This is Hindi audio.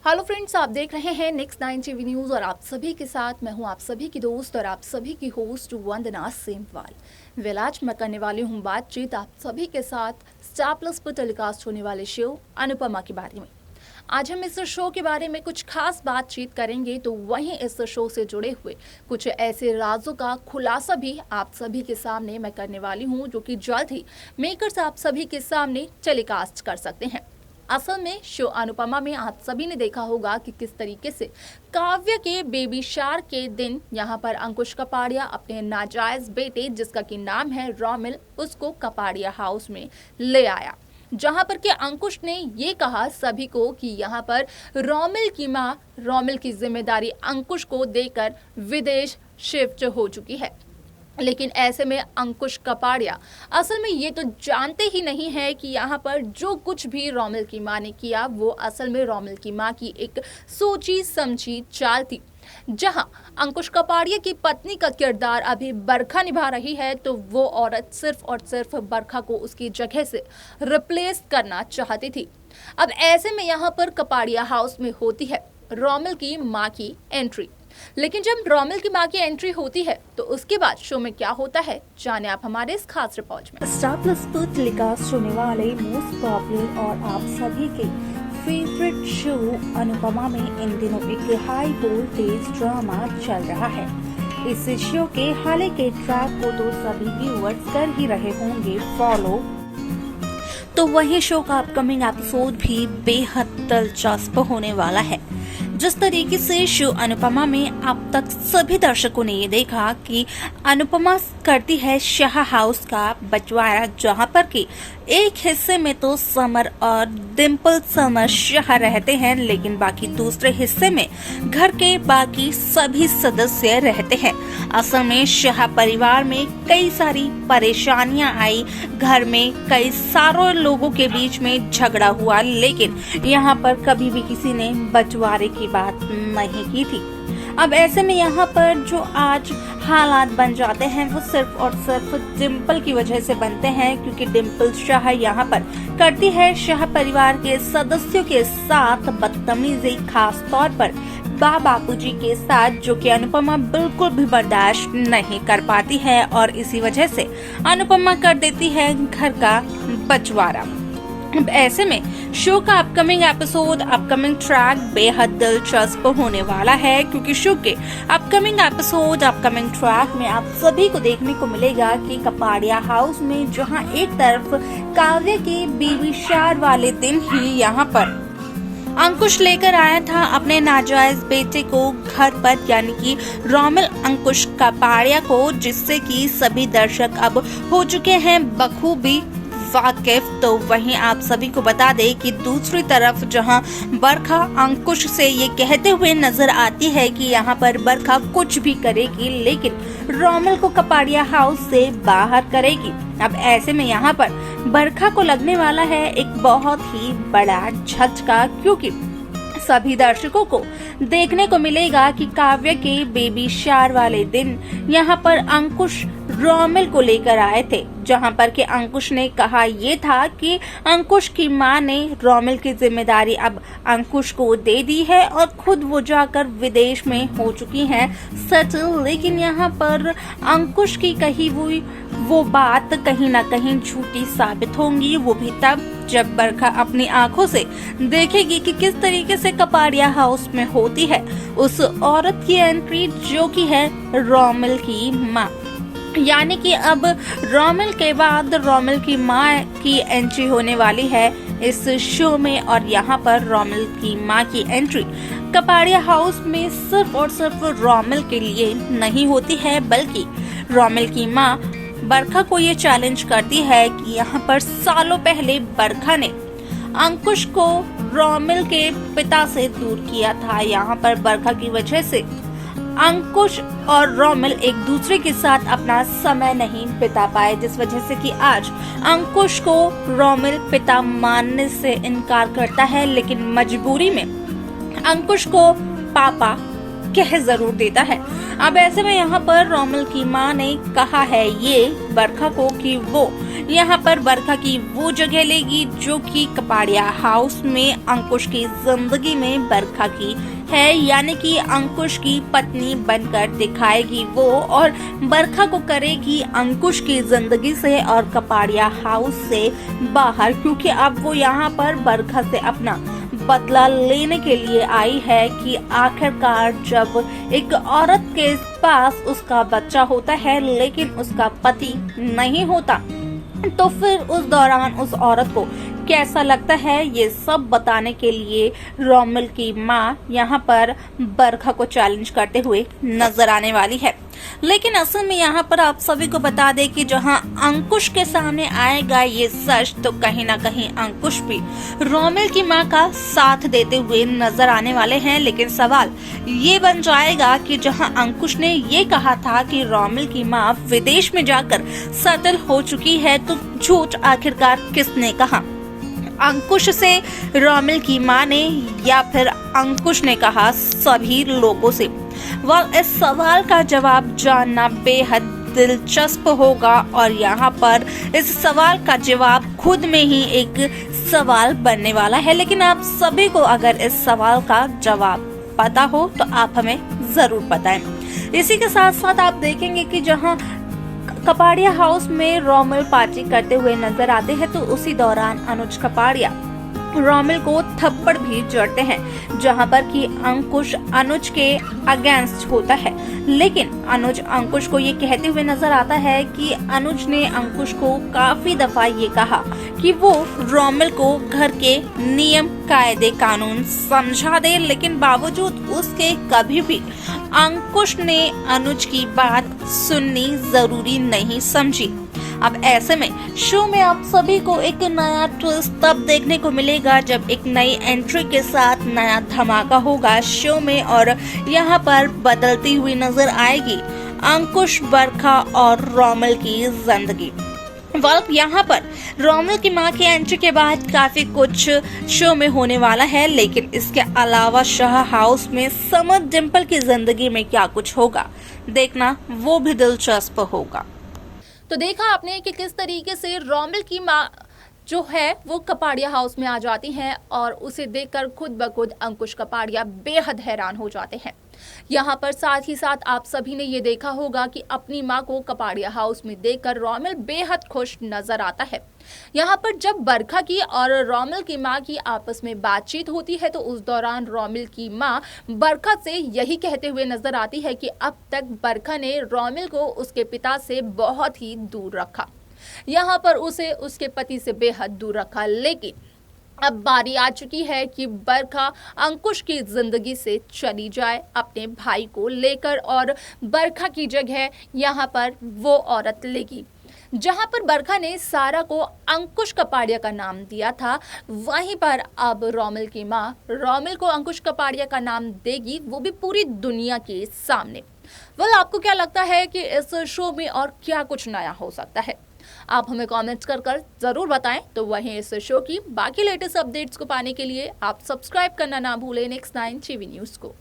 हेलो फ्रेंड्स, आप देख रहे हैं नेक्स्ट 9 टीवी न्यूज़ और आप सभी के साथ मैं हूं आप सभी की दोस्त और आप सभी की होस्ट वंदना सेमवाल। आज मैं करने वाली हूं बातचीत आप सभी के साथ स्टार प्लस पर टेलीकास्ट होने वाले शो अनुपमा के बारे में। आज हम इस शो के बारे में कुछ खास बातचीत करेंगे, तो वहीं इस शो से जुड़े हुए कुछ ऐसे राजों का खुलासा भी आप सभी के सामने मैं करने वाली हूं, जो कि जल्द ही मेकर्स आप सभी के सामने टेलीकास्ट कर सकते हैं। असल में शो अनुपमा में आप सभी ने देखा होगा कि किस तरीके से काव्य के बेबी शार के दिन यहाँ पर अंकुश कपाड़िया अपने नाजायज बेटे, जिसका की नाम है रोमिल, उसको कपाड़िया हाउस में ले आया, जहां पर के अंकुश ने ये कहा सभी को कि यहाँ पर रोमिल की माँ रोमिल की जिम्मेदारी अंकुश को देकर विदेश शिफ्ट हो चुकी है। लेकिन ऐसे में अंकुश कपाड़िया असल में ये तो जानते ही नहीं है कि यहाँ पर जो कुछ भी रोमिल की माँ ने किया वो असल में रोमिल की माँ की एक सोची समझी चाल थी। जहां अंकुश कपाड़िया की पत्नी का किरदार अभी बरखा निभा रही है, तो वो औरत सिर्फ और सिर्फ बरखा को उसकी जगह से रिप्लेस करना चाहती थी। अब ऐसे में यहाँ पर कपाड़िया हाउस में होती है रोमिल की माँ की एंट्री। लेकिन जब रोमिल की मां की एंट्री होती है तो उसके बाद शो में क्या होता है, जाने आप हमारे इस खास रिपोर्ट में। स्टार प्लस पर टेलीकास्ट होने वाले मोस्ट पॉपुलर और आप सभी के फेवरेट शो अनुपमा में इन दिनों एक हाई वोल्टेज ड्रामा चल रहा है। इस शो के हाल के ट्रैक को तो सभी व्यूअर्स कर ही रहे होंगे फॉलो, तो वही शो का अपकमिंग एपिसोड भी बेहद दिलचस्प होने वाला है। जिस तरीके से शो अनुपमा में अब तक सभी दर्शकों ने ये देखा कि अनुपमा करती है शाह हाउस का बंटवारा, जहां पर कि एक हिस्से में तो समर और डिम्पल समर शाह रहते हैं, लेकिन बाकी दूसरे हिस्से में घर के बाकी सभी सदस्य रहते हैं। असल में शाह परिवार में कई सारी परेशानियां आई, घर में कई सारे लोगों के बीच में झगड़ा हुआ, लेकिन यहाँ पर कभी भी किसी ने बंटवारे की बात नहीं की थी। अब ऐसे में यहाँ पर जो आज हालात बन जाते हैं वो सिर्फ और सिर्फ डिम्पल की वजह से बनते हैं, क्योंकि डिम्पल शाह यहाँ पर करती है शाह परिवार के सदस्यों के साथ बदतमीजी, खास तौर पर बापूजी के साथ, जो कि अनुपमा बिल्कुल भी बर्दाश्त नहीं कर पाती है और इसी वजह से अनुपमा कर देती है घर का बंटवारा। अब ऐसे में शो का अपकमिंग एपिसोड, अपकमिंग ट्रैक बेहद दिलचस्प होने वाला है, क्योंकि शो के अपकमिंग एपिसोड, अपकमिंग ट्रैक में आप सभी को देखने को मिलेगा कि कपाड़िया हाउस में जहां एक तरफ काव्य के बेबी शार वाले दिन ही यहाँ पर अंकुश लेकर आया था अपने नाजायज बेटे को घर पर, यानी कि रोमिल अंकुश कपाड़िया को, जिससे कि सभी दर्शक अब हो चुके हैं बखूबी वाकिफ। तो वहीं आप सभी को बता दें कि दूसरी तरफ जहां बरखा अंकुश से ये कहते हुए नजर आती है कि यहाँ पर बरखा कुछ भी करेगी, लेकिन रोमिल को कपाड़िया हाउस से बाहर करेगी। अब ऐसे में यहाँ पर बरखा को लगने वाला है एक बहुत ही बड़ा झटका, क्योंकि सभी दर्शकों को देखने को मिलेगा कि काव्य के बेबी शार वाले दिन यहाँ पर अंकुश रोमिल को लेकर आए थे, जहां पर के अंकुश ने कहा ये था कि अंकुश की मां ने रोमिल की जिम्मेदारी अब अंकुश को दे दी है और खुद वो जाकर विदेश में हो चुकी हैं सेटल। लेकिन यहाँ पर अंकुश की कही हुई वो बात कहीं ना कहीं झूठी साबित होंगी, वो भी तब जब बरखा अपनी आंखों से देखेगी कि किस तरीके से कपाड़िया हाउस में होती है उस औरत की एंट्री, जो कि है रोमिल की माँ। यानी कि अब रोमिल के बाद रोमिल की माँ की एंट्री होने वाली है इस शो में, और यहाँ पर रोमिल की माँ की एंट्री कपाड़िया हाउस में सिर्फ और सिर्फ रोमिल के लिए नहीं होती है, बल्कि रोमिल की माँ बरखा को ये चैलेंज करती है कि यहाँ पर सालों पहले बरखा ने अंकुश को रोमिल के पिता से दूर किया था। यहाँ पर बरखा की वजह से अंकुश और रोमिल एक दूसरे के साथ अपना समय नहीं बिता पाए, जिस वजह से कि आज अंकुश को रोमिल पिता मानने से इनकार करता है, लेकिन मजबूरी में अंकुश को पापा कह जरूर देता है। अब ऐसे में यहाँ पर रोमिल की माँ ने कहा है ये बरखा को कि वो यहाँ पर बरखा की वो जगह लेगी जो कि कपाड़िया हाउस में अंकुश की जिंदगी में बरखा की है, यानी कि अंकुश की पत्नी बनकर दिखाएगी वो और बरखा को करेगी अंकुश की जिंदगी से और कपाड़िया हाउस से बाहर, क्योंकि अब वो यहाँ पर बरखा से अपना बदला लेने के लिए आई है कि आखिरकार जब एक औरत के पास उसका बच्चा होता है लेकिन उसका पति नहीं होता तो फिर उस दौरान उस औरत को कैसा लगता है, ये सब बताने के लिए रोमिल की माँ यहाँ पर बरखा को चैलेंज करते हुए नजर आने वाली है। लेकिन असल में यहाँ पर आप सभी को बता दें कि जहाँ अंकुश के सामने आएगा ये सच, तो कहीं ना कहीं अंकुश भी रोमिल की माँ का साथ देते हुए नजर आने वाले हैं। लेकिन सवाल ये बन जाएगा कि जहाँ अंकुश ने ये कहा था कि रोमिल की माँ विदेश में जाकर सेटल हो चुकी है, तो झूठ आखिरकार किसने कहा, अंकुश से रोमिल की माँ ने या फिर अंकुश ने कहा सभी लोगों से? इस सवाल का जवाब जानना बेहद दिलचस्प होगा और यहाँ पर इस सवाल का जवाब खुद में ही एक सवाल बनने वाला है। लेकिन आप सभी को अगर इस सवाल का जवाब पता हो तो आप हमें जरूर बताएं। इसी के साथ साथ आप देखेंगे कि जहाँ कपाड़िया हाउस में रोमिल पार्टी करते हुए नजर आते हैं तो उसी दौरान अनुज कपाड़िया रोमिल को थप्पड़ भी जड़ते हैं, जहां पर कि अंकुश अनुज के अगेंस्ट होता है। लेकिन अनुज अंकुश को ये कहते हुए नजर आता है कि अनुज ने अंकुश को काफी दफा ये कहा कि वो रोमिल को घर के नियम कायदे कानून समझा दे, लेकिन बावजूद उसके कभी भी अंकुश ने अनुज की बात सुननी जरूरी नहीं समझी। अब ऐसे में शो में आप सभी को एक नया ट्विस्ट तब देखने को मिलेगा जब एक नई एंट्री के साथ नया धमाका होगा शो में और यहाँ पर बदलती हुई नजर आएगी अंकुश, बरखा और रोमिल की जिंदगी। यहाँ पर रोमिल की माँ की एंट्री के बाद काफी कुछ शो में होने वाला है, लेकिन इसके अलावा शाह हाउस में समर डिंपल की जिंदगी में क्या कुछ होगा देखना वो भी दिलचस्प होगा। तो देखा आपने कि किस तरीके से रोमिल की माँ जो है वो कपाड़िया हाउस में आ जाती हैं और उसे देखकर खुद ब खुद अंकुश कपाड़िया बेहद हैरान हो जाते हैं। यहाँ पर साथ ही साथ आप सभी ने ये देखा होगा कि अपनी माँ को कपाड़िया हाउस में देखकर रोमिल बेहद खुश नजर आता है। यहाँ पर जब बरखा की और रोमिल की माँ की आपस में बातचीत होती है तो उस दौरान रोमिल की माँ बरखा से यही कहते हुए नजर आती है कि अब तक बरखा ने रोमिल को उसके पिता से बहुत ही दूर रखा, यहाँ पर उसे उसके पति से बेहद दूर रखा। लेकिन अब बारी आ चुकी है कि बरखा अंकुश की जिंदगी से चली जाए अपने भाई को लेकर और बरखा की जगह यहाँ पर वो औरत लेगी। जहां पर बरखा ने सारा को अंकुश कपाड़िया का नाम दिया था, वहीं पर अब रोमिल की माँ रोमिल को अंकुश कपाड़िया का नाम देगी, वो भी पूरी दुनिया के सामने। आपको क्या लगता है कि इस शो में और क्या कुछ नया हो सकता है? आप हमें कमेंट्स कर जरूर बताएं। तो वहीं इस शो की बाकी लेटेस्ट अपडेट्स को पाने के लिए आप सब्सक्राइब करना ना भूलें Next 9 टीवी न्यूज़ को।